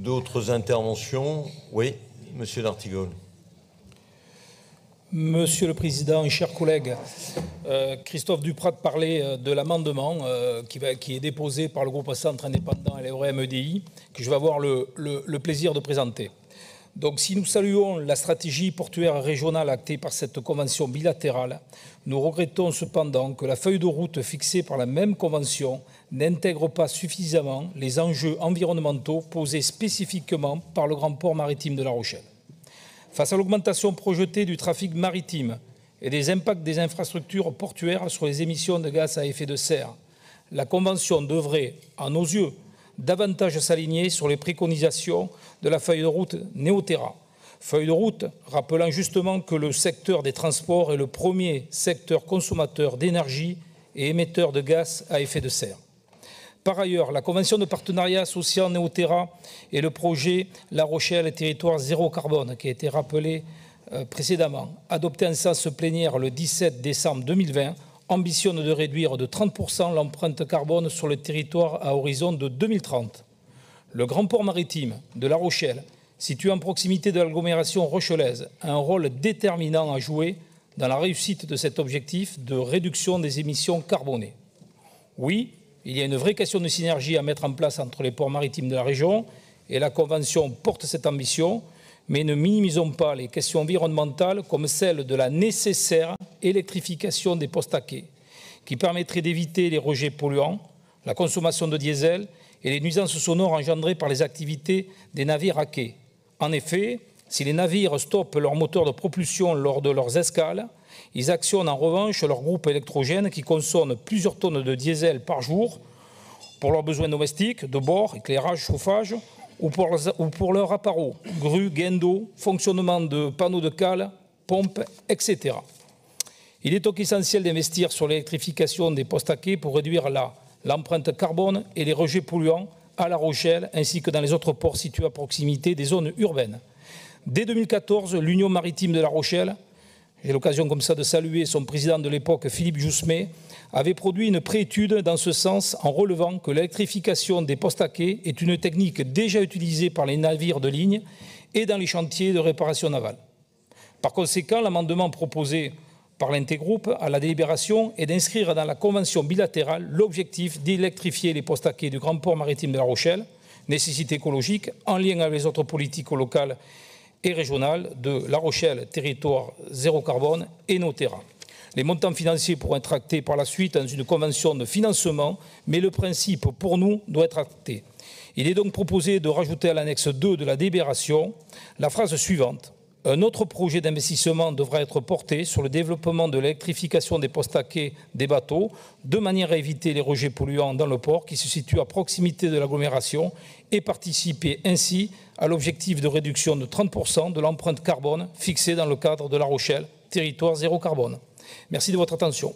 D'autres interventions? Oui, Monsieur d'Artigol. Monsieur le Président, chers collègues, Christophe Duprat parlait de l'amendement qui est déposé par le groupe Centre Indépendant et l'EUREM-EDI, que je vais avoir le plaisir de présenter. Donc, si nous saluons la stratégie portuaire régionale actée par cette convention bilatérale, nous regrettons cependant que la feuille de route fixée par la même convention n'intègre pas suffisamment les enjeux environnementaux posés spécifiquement par le grand port maritime de La Rochelle. Face à l'augmentation projetée du trafic maritime et des impacts des infrastructures portuaires sur les émissions de gaz à effet de serre, la Convention devrait, à nos yeux, davantage s'aligner sur les préconisations de la feuille de route Néoterra. Feuille de route rappelant justement que le secteur des transports est le premier secteur consommateur d'énergie et émetteur de gaz à effet de serre. Par ailleurs, la convention de partenariat associant Néoterra et le projet La Rochelle territoire zéro carbone, qui a été rappelé précédemment, adopté en séance plénière le 17 décembre 2020, ambitionne de réduire de 30% l'empreinte carbone sur le territoire à horizon de 2030. Le grand port maritime de La Rochelle, situé en proximité de l'agglomération rochelaise, a un rôle déterminant à jouer dans la réussite de cet objectif de réduction des émissions carbonées. Oui, il y a une vraie question de synergie à mettre en place entre les ports maritimes de la région et la Convention porte cette ambition, mais ne minimisons pas les questions environnementales comme celle de la nécessaire électrification des postes à quai, qui permettrait d'éviter les rejets polluants, la consommation de diesel et les nuisances sonores engendrées par les activités des navires à quai. En effet, si les navires stoppent leur moteur de propulsion lors de leurs escales, ils actionnent en revanche leur groupe électrogène qui consomme plusieurs tonnes de diesel par jour pour leurs besoins domestiques, de bord, éclairage, chauffage, ou pour leurs appareils, grues, guindeaux, fonctionnement de panneaux de cale, pompes, etc. Il est donc essentiel d'investir sur l'électrification des postes à quai pour réduire l'empreinte carbone et les rejets polluants à La Rochelle ainsi que dans les autres ports situés à proximité des zones urbaines. Dès 2014, l'Union maritime de La Rochelle, j'ai l'occasion comme ça de saluer son président de l'époque, Philippe Joussemet, avait produit une préétude dans ce sens en relevant que l'électrification des postes à quai est une technique déjà utilisée par les navires de ligne et dans les chantiers de réparation navale. Par conséquent, l'amendement proposé par l'intergroupe à la délibération est d'inscrire dans la convention bilatérale l'objectif d'électrifier les postes à quai du grand port maritime de La Rochelle, nécessité écologique, en lien avec les autres politiques locales et régionales de La Rochelle, territoire zéro carbone et Néoterra. Les montants financiers pourront être actés par la suite dans une convention de financement, mais le principe, pour nous, doit être acté. Il est donc proposé de rajouter à l'annexe 2 de la délibération la phrase suivante. Un autre projet d'investissement devra être porté sur le développement de l'électrification des postes à quai des bateaux, de manière à éviter les rejets polluants dans le port qui se situe à proximité de l'agglomération et participer ainsi à l'objectif de réduction de 30% de l'empreinte carbone fixée dans le cadre de La Rochelle, territoire zéro carbone. Merci de votre attention.